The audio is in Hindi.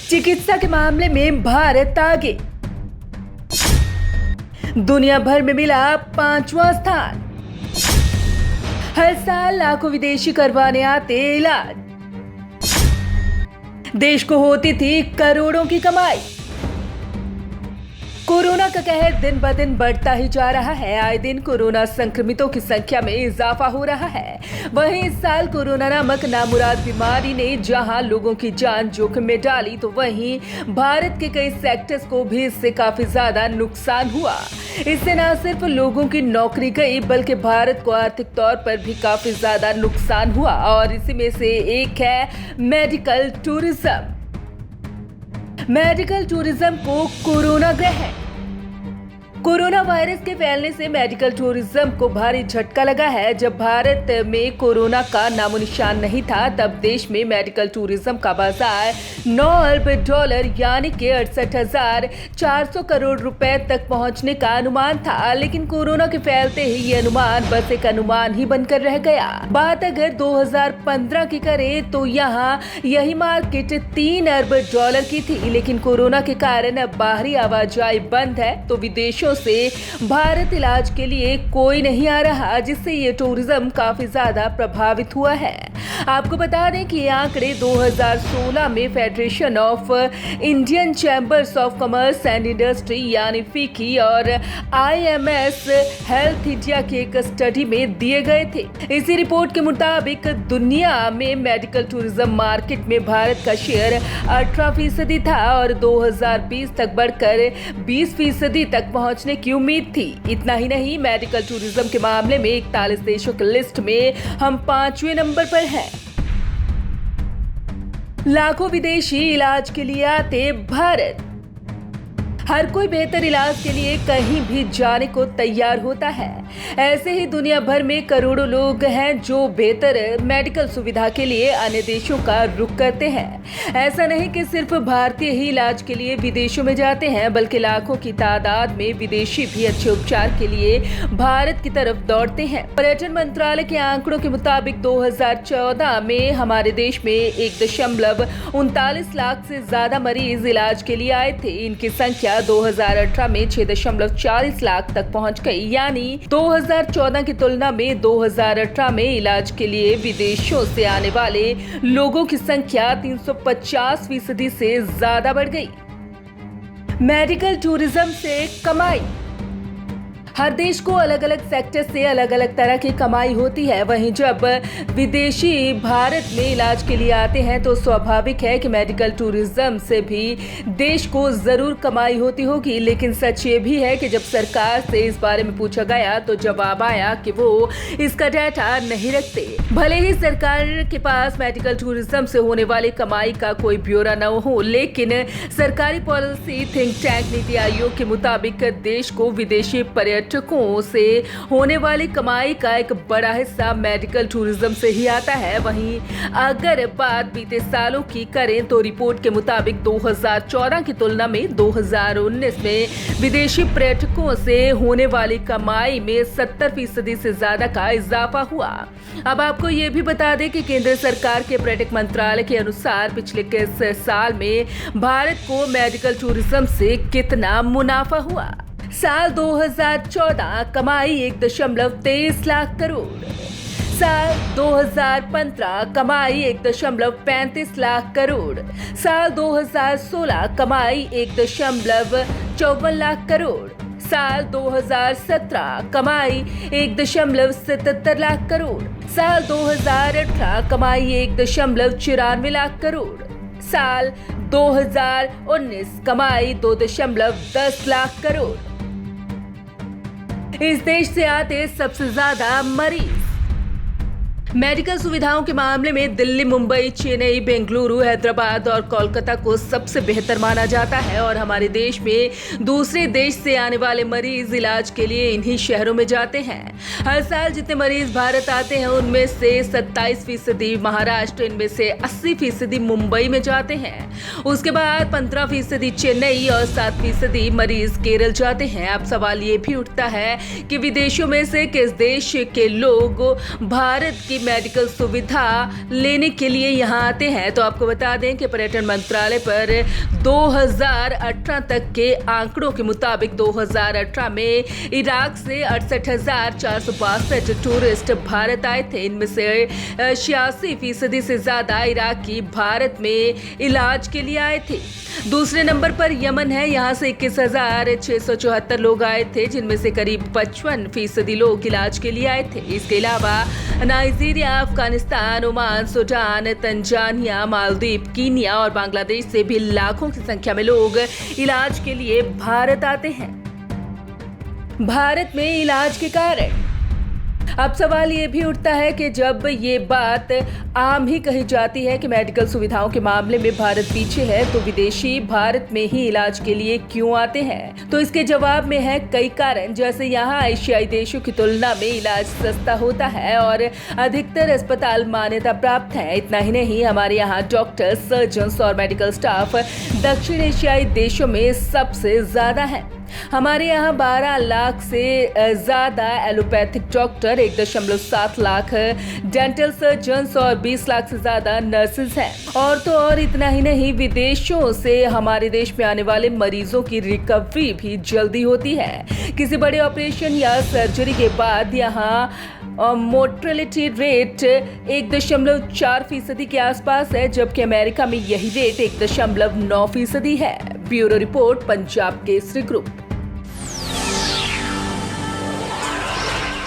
चिकित्सा के मामले में भारत आगे, दुनिया भर में मिला 5वां स्थान। हर साल लाखों विदेशी करवाने आते इलाज, देश को होती थी करोड़ों की कमाई। कोरोना का कहर दिन ब दिन बढ़ता ही जा रहा है। आए दिन कोरोना संक्रमितों की संख्या में इजाफा हो रहा है। वहीं इस साल कोरोना नामक नामुराद बीमारी ने जहां लोगों की जान जोखिम में डाली, तो वहीं भारत के कई सेक्टर्स को भी इससे काफी ज्यादा नुकसान हुआ। इससे न सिर्फ लोगों की नौकरी गई, बल्कि भारत को आर्थिक तौर पर भी काफी ज्यादा नुकसान हुआ। और इसी में से एक है मेडिकल टूरिज्म। मेडिकल टूरिज्म को कोरोना ग्रहण। कोरोना वायरस के फैलने से मेडिकल टूरिज्म को भारी झटका लगा है। जब भारत में कोरोना का नामोनिशान नहीं था, तब देश में मेडिकल टूरिज्म का बाजार $9 अरब यानी कि 68,400 करोड़ रुपए तक पहुंचने का अनुमान था। लेकिन कोरोना के फैलते ही ये अनुमान बस एक अनुमान ही बनकर रह गया। बात अगर 2015 की करें तो यहाँ यही मार्केट $3 अरब की थी। लेकिन कोरोना के कारण अब बाहरी आवाजाही बंद है, तो विदेशों से भारत इलाज के लिए कोई नहीं आ रहा, जिससे ये टूरिज्म काफी ज्यादा प्रभावित हुआ है। आपको बता दें कि ये आंकड़े 2016 में federation of Indian chambers of commerce and industry यानी फीकी और IMS हेल्थ इंडिया की एक स्टडी में दिए गए थे। इसी रिपोर्ट के मुताबिक दुनिया में मेडिकल टूरिज्म मार्केट में भारत का शेयर 18% था और 2020 तक बढ़कर 20% तक पहुंचने की उम्मीद थी। इतना ही नहीं, मेडिकल टूरिज्म के मामले में 41 देशों की लिस्ट में हम 5वें नंबर पर हैं। लाखों विदेशी इलाज के लिए आते भारत। हर कोई बेहतर इलाज के लिए कहीं भी जाने को तैयार होता है। ऐसे ही दुनिया भर में करोड़ों लोग हैं जो बेहतर मेडिकल सुविधा के लिए अन्य देशों का रुख करते हैं। ऐसा नहीं कि सिर्फ भारतीय ही इलाज के लिए विदेशों में जाते हैं, बल्कि लाखों की तादाद में विदेशी भी अच्छे उपचार के लिए भारत की तरफ दौड़ते हैं। पर्यटन मंत्रालय के आंकड़ों के मुताबिक 2014 में हमारे देश में 1.39 लाख से ज्यादा मरीज इलाज के लिए आए थे। इनकी संख्या 2018 में 6.40 लाख तक पहुंच गई। यानी 2014 की तुलना में 2018 में इलाज के लिए विदेशों से आने वाले लोगों की संख्या 350% से ज्यादा बढ़ गई। मेडिकल टूरिज्म से कमाई। हर देश को अलग अलग सेक्टर से अलग अलग तरह की कमाई होती है। वहीं जब विदेशी भारत में इलाज के लिए आते हैं, तो स्वाभाविक है कि मेडिकल टूरिज्म से भी देश को जरूर कमाई होती होगी। लेकिन सच ये भी है कि जब सरकार से इस बारे में पूछा गया, तो जवाब आया कि वो इसका डाटा नहीं रखते। भले ही सरकार के पास मेडिकल टूरिज्म से होने वाली कमाई का कोई ब्यौरा न हो, लेकिन सरकारी policy think tank NITI Aayog के मुताबिक देश को विदेशी पर्यटकों से होने वाली कमाई का एक बड़ा हिस्सा मेडिकल टूरिज्म से ही आता है। वहीं अगर बात बीते सालों की करें, तो रिपोर्ट के मुताबिक 2014 की तुलना में 2019 में विदेशी पर्यटकों से होने वाली कमाई में 70% से ज्यादा का इजाफा हुआ। अब आपको ये भी बता दें कि केंद्र सरकार के पर्यटक मंत्रालय के अनुसार पिछले 21 साल में भारत को मेडिकल टूरिज्म से कितना मुनाफा हुआ। साल 2014 कमाई 1.23 लाख करोड़। साल 2015 कमाई 1.35 लाख करोड़। साल 2016 कमाई 1.54 लाख करोड़। साल 2017 कमाई 1.77 लाख करोड़। साल 2018 कमाई 1.94 लाख करोड़। साल 2019 कमाई 2.10 लाख करोड़। इस देश से आते सबसे ज्यादा मरीज। मेडिकल सुविधाओं के मामले में दिल्ली, मुंबई, चेन्नई, बेंगलुरु, हैदराबाद और कोलकाता को सबसे बेहतर माना जाता है। और हमारे देश में दूसरे देश से आने वाले मरीज इलाज के लिए इन्हीं शहरों में जाते हैं। हर साल जितने मरीज भारत आते हैं, उनमें से 27% महाराष्ट्र, इनमें से 80% मुंबई में जाते हैं। उसके बाद 15% चेन्नई और 7% मरीज केरल जाते हैं। अब सवाल ये भी उठता है कि विदेशों में से किस देश के लोग भारत की मेडिकल सुविधा लेने के लिए यहाँ आते हैं। तो आपको बता दें कि पर्यटन मंत्रालय पर 2018 तक के आंकड़ों के मुताबिक 2018 में इराक से 68,462 टूरिस्ट भारत आए थे। इनमें से 86% से ज्यादा इराकी भारत में इलाज के लिए आए थे। दूसरे नंबर पर यमन है। यहाँ से 21,674 लोग आए थे, जिनमें से करीब 55% लोग इलाज के लिए आए थे। इसके अलावा Nigeria, Afghanistan, Oman, Sudan, Tanzania, Maldives, Kenya और बांग्लादेश से भी लाखों की संख्या में लोग इलाज के लिए भारत आते हैं। भारत में इलाज के कारण अब सवाल ये भी उठता है कि जब ये बात आम ही कही जाती है कि मेडिकल सुविधाओं के मामले में भारत पीछे है, तो विदेशी भारत में ही इलाज के लिए क्यों आते हैं? तो इसके जवाब में है कई कारण। जैसे यहाँ एशियाई देशों की तुलना में इलाज सस्ता होता है और अधिकतर अस्पताल मान्यता प्राप्त हैं। इतना ही नहीं, हमारे यहाँ डॉक्टर, सर्जन्स और मेडिकल स्टाफ दक्षिण एशियाई देशों में सबसे ज्यादा है। हमारे यहाँ 12 लाख से ज्यादा allopathic doctor, 1.7 lakh dental surgeons और 20 लाख से ज्यादा नर्सेज हैं। और तो और इतना ही नहीं, विदेशों से हमारे देश में आने वाले मरीजों की रिकवरी भी जल्दी होती है। किसी बड़े ऑपरेशन या सर्जरी के बाद यहाँ मोर्टेलिटी रेट 1.4% के आसपास है, जबकि अमेरिका में यही रेट 1.9% है। Bureau report, Punjab Kesari group.